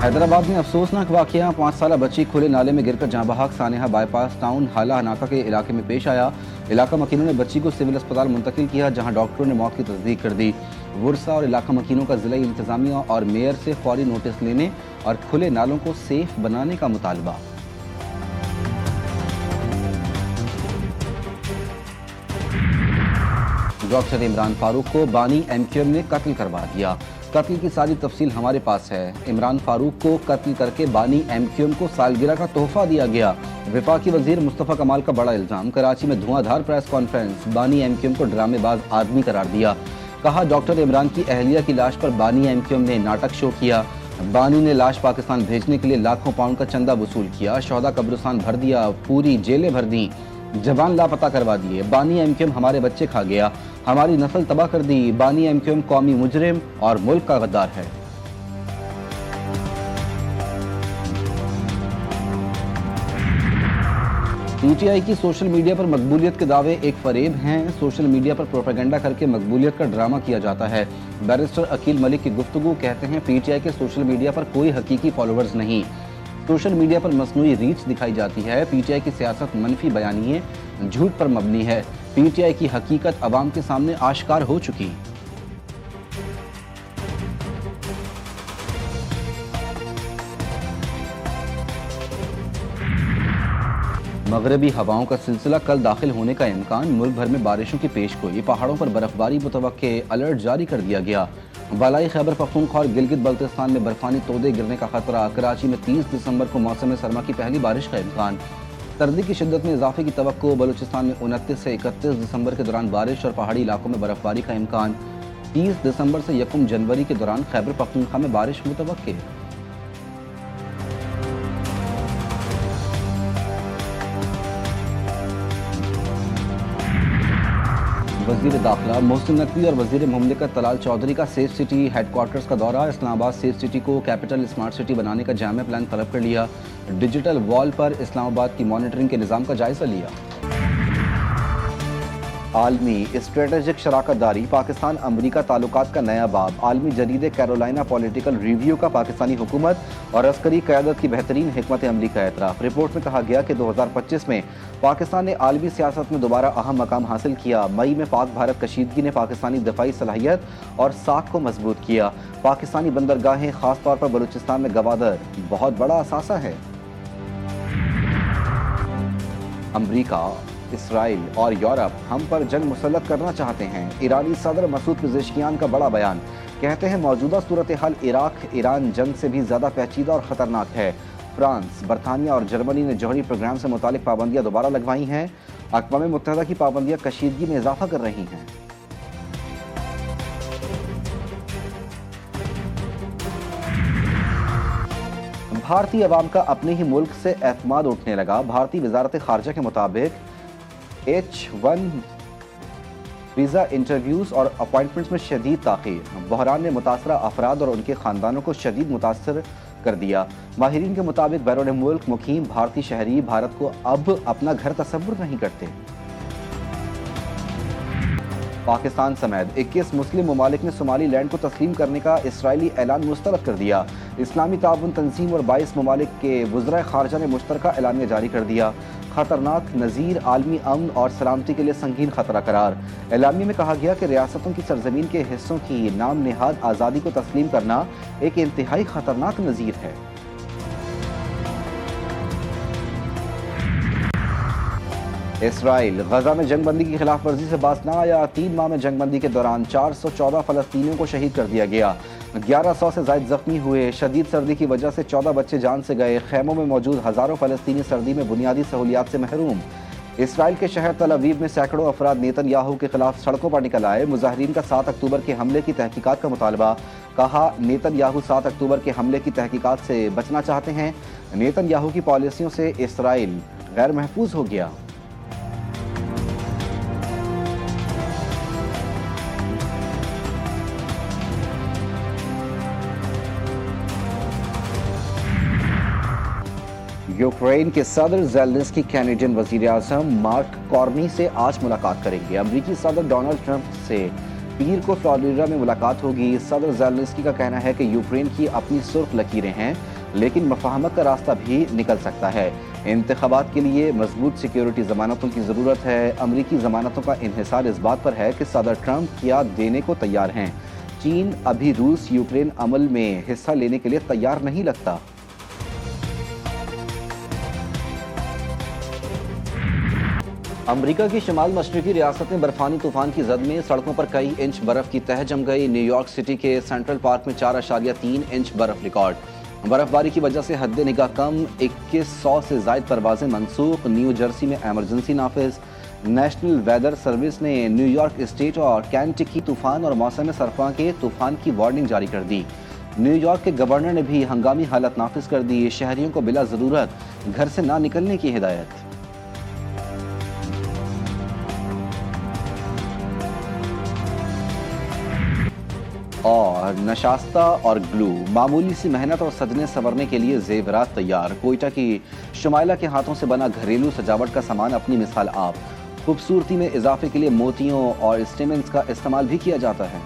حیدرآباد میں افسوسناک واقعہ 5 سالہ بچی کھلے نالے میں گر کر جاں بحق سانحہ بائی پاس ٹاؤن حالہ ناکہ کے علاقے میں پیش آیا۔ علاقہ مکینوں نے بچی کو سول اسپتال منتقل کیا جہاں ڈاکٹروں نے موت کی تصدیق کر دی۔ ورثاء اور علاقہ مکینوں کا ضلعی انتظامیہ اور میئر سے فوری نوٹس لینے اور کھلے نالوں کو سیف بنانے کا مطالبہ۔ ڈاکٹر عمران فاروق کو بانی ایم کیو ایم نے قتل کروا دیا۔ قتل کی ساری تفصیل ہمارے پاس ہے۔ عمران فاروق کو قتل کر کے بانی ایم کیو ایم کو سالگرہ کا تحفہ دیا گیا۔ وفاقی وزیر مصطفیٰ کمال کا بڑا الزام، کراچی میں دھواں دھار پریس کانفرنس، بانی ایم کیو ایم کو ڈرامے باز آدمی قرار دیا۔ کہا ڈاکٹر عمران کی اہلیہ کی لاش پر بانی ایم کیو ایم نے ناٹک شو کیا۔ بانی نے لاش پاکستان بھیجنے کے لیے لاکھوں پاؤنڈ کا چندہ وصول کیا۔ شہداء قبرستان بھر دیا، پوری جیلیں بھر دیں، جوان لاپتہ کروا دیے۔ بانی ایم کیو ایم ہمارے بچے کھا گیا، ہماری نسل تباہ کر دی۔ بانی ایم کیو ایم قومی مجرم اور ملک کا غدار ہے۔ پی ٹی آئی کی سوشل میڈیا پر مقبولیت کے دعوے ایک فریب ہیں۔ سوشل میڈیا پر پروپیگنڈا کر کے مقبولیت کا ڈرامہ کیا جاتا ہے۔ بیرسٹر عقیل ملک کی گفتگو، کہتے ہیں پی ٹی آئی کے سوشل میڈیا پر کوئی حقیقی فالوورز نہیں، سوشل میڈیا پر مصنوعی ریچ دکھائی جاتی ہے۔ پی ٹی آئی کی سیاست منفی بیانیے، جھوٹ پر مبنی ہے۔ پی ٹی آئی کی حقیقت عوام کے سامنے آشکار ہو چکی۔ مغربی ہواؤں کا سلسلہ کل داخل ہونے کا امکان، ملک بھر میں بارشوں کی پیش گوئی، پہاڑوں پر برف باری متوقع، الرٹ جاری کر دیا گیا۔ بالائی خیبر پختونخوا اور گلگت بلتستان میں برفانی تودے گرنے کا خطرہ، کراچی میں 30 دسمبر کو موسم سرما کی پہلی بارش کا امکان، سردی کی شدت میں اضافے کی توقع، بلوچستان میں 29 سے 31 دسمبر کے دوران بارش اور پہاڑی علاقوں میں برف باری کا امکان، 30 دسمبر سے 1 جنوری کے دوران خیبر پختونخوا میں بارش متوقع۔ وزیر داخلہ محسن نقوی اور وزیر مملکت طلال چودھری کا سیف سٹی ہیڈ کوارٹرز کا دورہ، اسلام آباد سیف سٹی کو کیپٹل اسمارٹ سٹی بنانے کا جامع پلان طلب کر لیا۔ ڈیجیٹل وال پر اسلام آباد کی مانیٹرنگ کے نظام کا جائزہ لیا۔ عالمی اسٹریٹجک شراکت داری، پاکستان امریکہ تعلقات کا نیا باب، عالمی جریدے کیرولائنا پولیٹیکل ریویو کا پاکستانی حکومت اور عسکری قیادت کی بہترین حکمت عملی کا اعتراف۔ رپورٹ میں کہا گیا کہ 2025 میں پاکستان نے عالمی سیاست میں دوبارہ اہم مقام حاصل کیا۔ مئی میں پاک بھارت کشیدگی نے پاکستانی دفاعی صلاحیت اور ساکھ کو مضبوط کیا۔ پاکستانی بندرگاہیں خاص طور پر بلوچستان میں گوادر بہت بڑا اثاثہ ہے۔ امریکہ، اسرائیل اور یورپ ہم پر جنگ مسلط کرنا چاہتے ہیں۔ ایرانی صدر مسعود پزشکیان کا بڑا بیان، کہتے ہیں موجودہ صورتحال عراق ایران جنگ سے بھی زیادہ پیچیدہ اور خطرناک ہے۔ فرانس، برطانیہ اور جرمنی نے جوہری پروگرام سے متعلق پابندیاں دوبارہ لگوائی ہیں۔ اقوام متحدہ کی پابندیاں کشیدگی میں اضافہ کر رہی ہیں۔ بھارتی عوام کا اپنے ہی ملک سے اعتماد اٹھنے لگا۔ بھارتی وزارت خارجہ کے مطابق H1 ویزا انٹرویوز اور اپائنٹمنٹس میں شدید تاخیر، بحران نے متاثرہ افراد اور ان کے خاندانوں کو شدید متاثر کر دیا۔ ماہرین کے مطابق بیرون ملک مقیم بھارتی شہری بھارت کو اب اپنا گھر تصور نہیں کرتے۔ پاکستان سمیت 21 مسلم ممالک نے صومالی لینڈ کو تسلیم کرنے کا اسرائیلی اعلان مسترد کر دیا۔ اسلامی تعاون تنظیم اور 22 ممالک کے وزرائے خارجہ نے مشترکہ اعلامیہ جاری کر دیا۔ خطرناک نذیر، عالمی امن اور سلامتی کے لیے سنگین خطرہ قرار۔ اعلامیہ میں کہا گیا کہ ریاستوں کی سرزمین کے حصوں کی نام نہاد آزادی کو تسلیم کرنا ایک انتہائی خطرناک نذیر ہے۔ اسرائیل غزہ میں جنگ بندی کی خلاف ورزی سے باز نہ آیا۔ 3 ماہ میں جنگ بندی کے دوران 414 فلسطینیوں کو شہید کر دیا گیا، 1100 سے زائد زخمی ہوئے۔ شدید سردی کی وجہ سے 14 بچے جان سے گئے۔ خیموں میں موجود ہزاروں فلسطینی سردی میں بنیادی سہولیات سے محروم۔ اسرائیل کے شہر تل ابیب میں سینکڑوں افراد نیتن یاہو کے خلاف سڑکوں پر نکل آئے۔ مظاہرین کا 7 اکتوبر کے حملے کی تحقیقات کا مطالبہ، کہا نیتن یاہو 7 اکتوبر کے حملے کی تحقیقات سے بچنا چاہتے ہیں۔ نیتن یاہو کی پالیسیوں سے اسرائیل غیر محفوظ ہو گیا۔ یوکرین کے صدر زیلنسکی کینیڈین وزیر اعظم مارک کارنی سے آج ملاقات کریں گے۔ امریکی صدر ڈونلڈ ٹرمپ سے پیر کو فلوریڈا میں ملاقات ہوگی۔ صدر زیلنسکی کا کہنا ہے کہ یوکرین کی اپنی سرخ لکیریں ہیں۔ لیکن مفاہمت کا راستہ بھی نکل سکتا ہے۔ انتخابات کے لیے مضبوط سیکیورٹی ضمانتوں کی ضرورت ہے۔ امریکی ضمانتوں کا انحصار اس بات پر ہے کہ صدر ٹرمپ کیا دینے کو تیار ہیں۔ چین ابھی روس یوکرین عمل میں حصہ لینے کے لیے تیار نہیں لگتا۔ امریکہ کی شمال مشرقی ریاست میں برفانی طوفان کی زد میں سڑکوں پر کئی انچ برف کی تہہ جم گئی۔ نیو یارک سٹی کے سینٹرل پارک میں 4.3 انچ برف ریکارڈ۔ برف باری کی وجہ سے حد نگاہ کم، 2100 سے زائد پروازیں منسوخ۔ نیو جرسی میں ایمرجنسی نافذ۔ نیشنل ویدر سروس نے نیو یارک اسٹیٹ اور کینٹکی طوفان اور موسم سرما کے طوفان کی وارننگ جاری کر دی۔ نیو یارک کے گورنر نے بھی ہنگامی حالت نافذ کر دی۔ شہریوں کو بلا ضرورت گھر سے نہ نکلنے کی ہدایت۔ اور نشاستہ اور گلو، معمولی سی محنت اور سجنے سنورنے کے لیے زیورات تیار۔ کوئٹہ کی شمائلہ کے ہاتھوں سے بنا گھریلو سجاوٹ کا سامان اپنی مثال آپ۔ خوبصورتی میں اضافے کے لیے موتیوں اور اسٹیمنز کا استعمال بھی کیا جاتا ہے۔